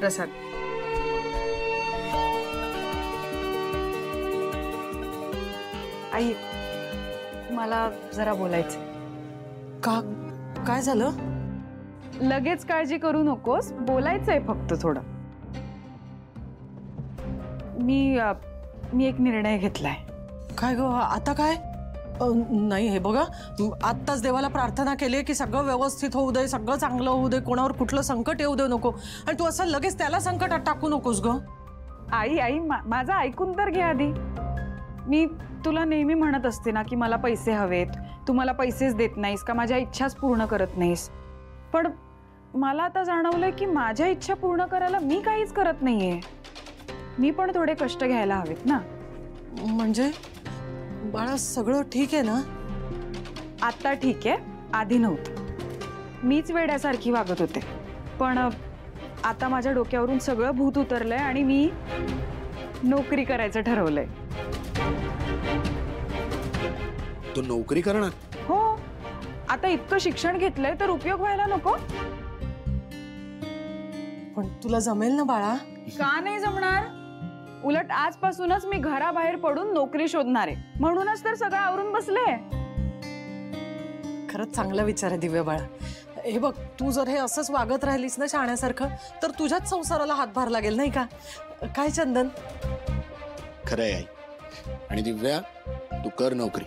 प्रसाद. आई, मला जरा बोलायचं. का? काय झालं? लगेच काळजी करू नकोस, बोलायचंय फक्त थोडं. मी एक निर्णय घेतलाय. काय ग? आता काय? नाही, हे बघा, आत्ताच देवाला प्रार्थना केली की सगळं व्यवस्थित होऊ दे, सगळं चांगलं होऊ दे, कोणावर कुठलं संकट येऊ देऊ नको. आणि तू असं लगेच त्याला संकटात टाकू नकोस ग. आई, माझं ऐकून तर घे आधी. मी तुला नेहमी म्हणत असते ना की मला पैसे हवेत, तू मला पैसेच देत नाहीस का, माझ्या इच्छाच पूर्ण करत नाहीस. पण मला आता जाणवलंय की माझ्या इच्छा पूर्ण करायला मी काहीच करत नाहीये. मी पण थोडे कष्ट घ्यायला हवेत ना. म्हणजे बाळा, सगळं ठीक आहे ना? आता ठीक आहे, आधी नव्हतं. मीच वेड्यासारखी वागत होते. पण आता माझ्या डोक्यावरून सगळं भूत उतरलंय आणि मी नोकरी करायचं ठरवलंय. तू नोकरी करणार? हो, आता इतकं शिक्षण घेतलंय तर उपयोग व्हायला नको? पण तुला जमेल ना बाळा? का नाही जमणार? उलट आजपासूनच मी घराबाहेर पडून नोकरी शोधणार आहे. म्हणूनच तर सगळं आवरून बसले. खरंच चांगला विचार आहे दिव्या बाळा. हे बघ, तू जर हे असंच वागत राहिलीस ना शाण्यासारखं, तर तुझ्याच संसाराला हातभार लागेल, नाही का? काय चंदन? खरंय आई. आणि दिव्या, तू कर नोकरी,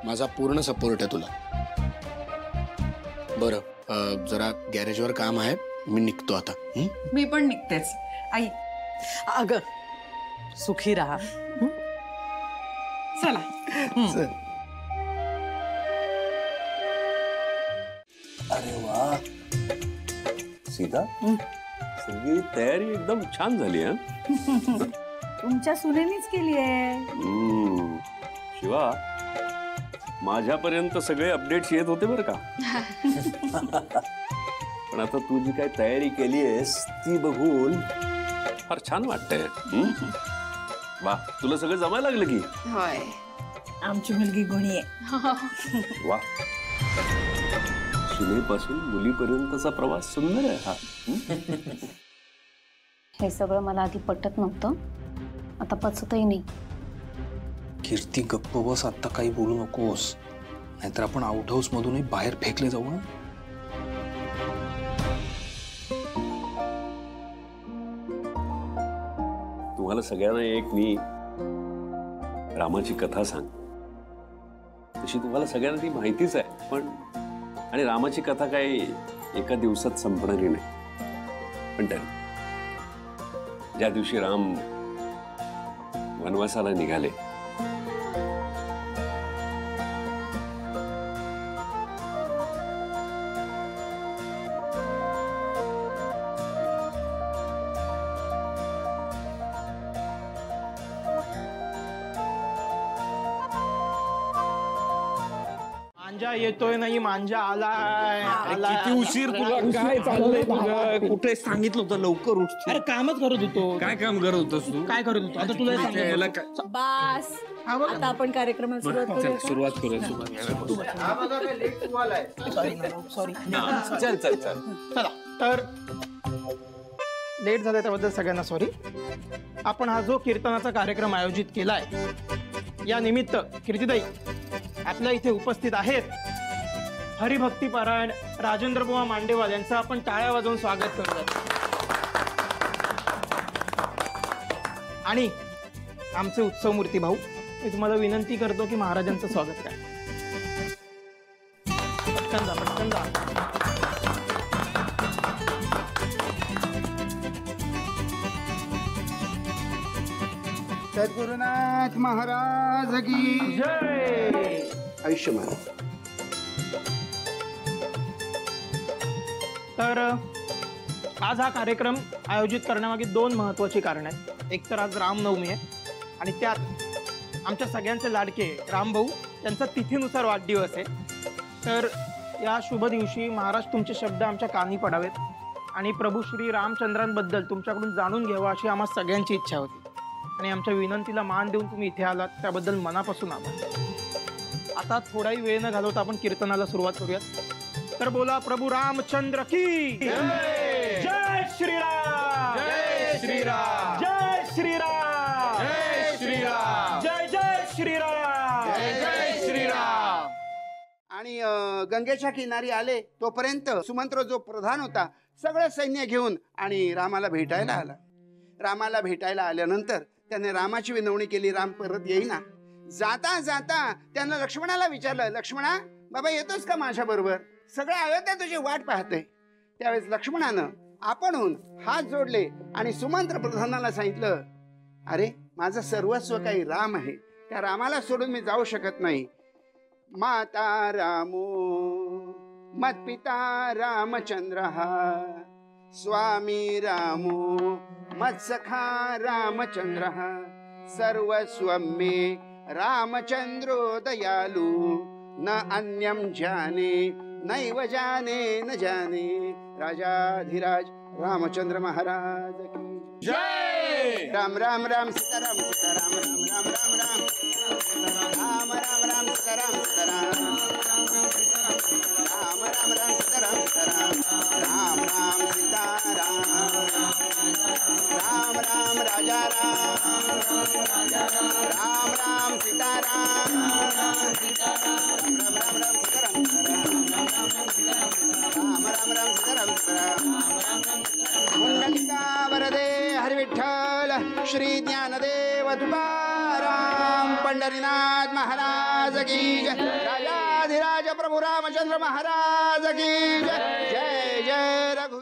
माझा पूर्ण सपोर्ट आहे तुला. बरं, जरा गॅरेजवर काम आहे, मी निघतो आता. मी पण निघतेच. आई, अगं सुखी राहा. चला. अरे वा सीता, सगळी तयारी एकदम छान झाली. तुमच्या सुनेनीच केली आहे. शिवा, माझ्यापर्यंत सगळे अपडेट्स येत होते बरं का. पण आता तू जी काय तयारी केली आहेस ती बघून फार छान वाटतंय. वा, तुला सगळं जमायला लागलं की? होय, आमची मुलगी गुणी आहे. वा, सुनेपासून मुलीपर्यंतचा प्रवास सुंदर आहे हा. हे सगळं मला आधी पटत नव्हतं, आता पचतही नाही. कीर्ती, गप्प बस, आता काही बोलू नकोस, नाहीतर आपण आउट हाऊस मधूनही बाहेर फेकले जाऊ ना. तुम्हाला सगळ्यांना एक मी रामाची कथा सांग. तशी तुम्हाला सगळ्यांना ती माहितीच आहे, पण आणि रामाची कथा काही एका दिवसात संपणारी नाही. पण तरी ज्या दिवशी राम वनवासाला निघाले, मांजा येतोय नाही, मांजा आलाय. किती उशीर तुला? काय चाललंय तुझं? कुठे सांगितलं होतं लवकर उठ? अरे कामच करत होतो. काय काम करत होतस तू? काय करत होतो आता तुला बास, आता आपण कार्यक्रमाला सुरुवात करूया. सुरुवात करूया. सॉरी. चल चल चल. चला, तर लेट झालं त्याबद्दल सगळ्यांना सॉरी. आपण हा जो कीर्तनाचा कार्यक्रम आयोजित केलाय, या निमित्त कीर्तिताई आपल्या इथे उपस्थित आहेत. हरिभक्ती पारायण राजेंद्र बुवा मांडेवाल यांचं आपण टाळ्या वाजवून स्वागत करूयात. आणि आमचे उत्सव मूर्ती भाऊ, मी तुम्हाला विनंती करतो की महाराजांचं स्वागत करा. पटकन जा, पटकन जा. सद्गुरुनाथ महाराज की जय. आयुष्यमान. तर आज हा कार्यक्रम आयोजित करण्यामागे दोन महत्त्वाची कारण आहेत. एक तर आज रामनवमी आहे आणि त्यात आमच्या सगळ्यांचे लाडके रामभाऊ यांचा तिथीनुसार वाढदिवस आहे. तर या शुभ दिवशी महाराज तुमचे शब्द आमच्या कानी पडावेत आणि प्रभू श्री रामचंद्रांबद्दल तुमच्याकडून जाणून घ्यावं अशी आम्हा सगळ्यांची इच्छा होती. आणि आमच्या विनंतीला मान देऊन तुम्ही इथे आलात त्याबद्दल मनापासून आभार. आता थोडाही वेळ न घालवता आपण कीर्तनाला सुरुवात करूयात. तर बोला प्रभू रामचंद्र की जय. जय श्रीराम. श्रीराम जय श्रीराम जय श्रीराम जय जय श्रीराम जय जय श्रीराम. आणि गंगेच्या किनारी आले तोपर्यंत सुमंत्र जो प्रधान होता सगळं सैन्य घेऊन आणि रामाला भेटायला आला. रामाला भेटायला आल्यानंतर त्याने रामाची विनवणी केली. राम परत येईना. जाता जाता त्यानं लक्ष्मणाला विचारलं, लक्ष्मणा बाबा येतोस का माझ्या बरोबर? सगळं अयोध्या तुझी वाट पाहते. त्यावेळेस लक्ष्मणानं आपणहून हात जोडले आणि सुमंत्र प्रधानाला सांगितलं, अरे माझं सर्वस्व काही राम आहे, त्या रामाला सोडून मी जाऊ शकत नाही. माता रामो मत्पिता रामचंद्र स्वामी रामो मत्सखा रामचंद्र सर्वस्व मे रामचंद्रो दयालु न अन्यम जाने नैव जाने न जाने. राजाधिराज रामचंद्र महाराज की जय. राम राम राम सीताराम सीताराम राम राम राम राम राम राम राम सीताराम सीताराम राम राम राम सीताराम सीताराम राम राम सीताराम राम राम राजा राम राम सीताराम राम राम राम सीताराम राम राम राम सीताराम सीताराम. पुंडलिका वरदे हरि विठ्ठल श्री ज्ञानदेव तुकाराम पंढरीनाथ महाराज की जय. राजाधिराज प्रभु रामचंद्र महाराज की जय. जय जय रघु.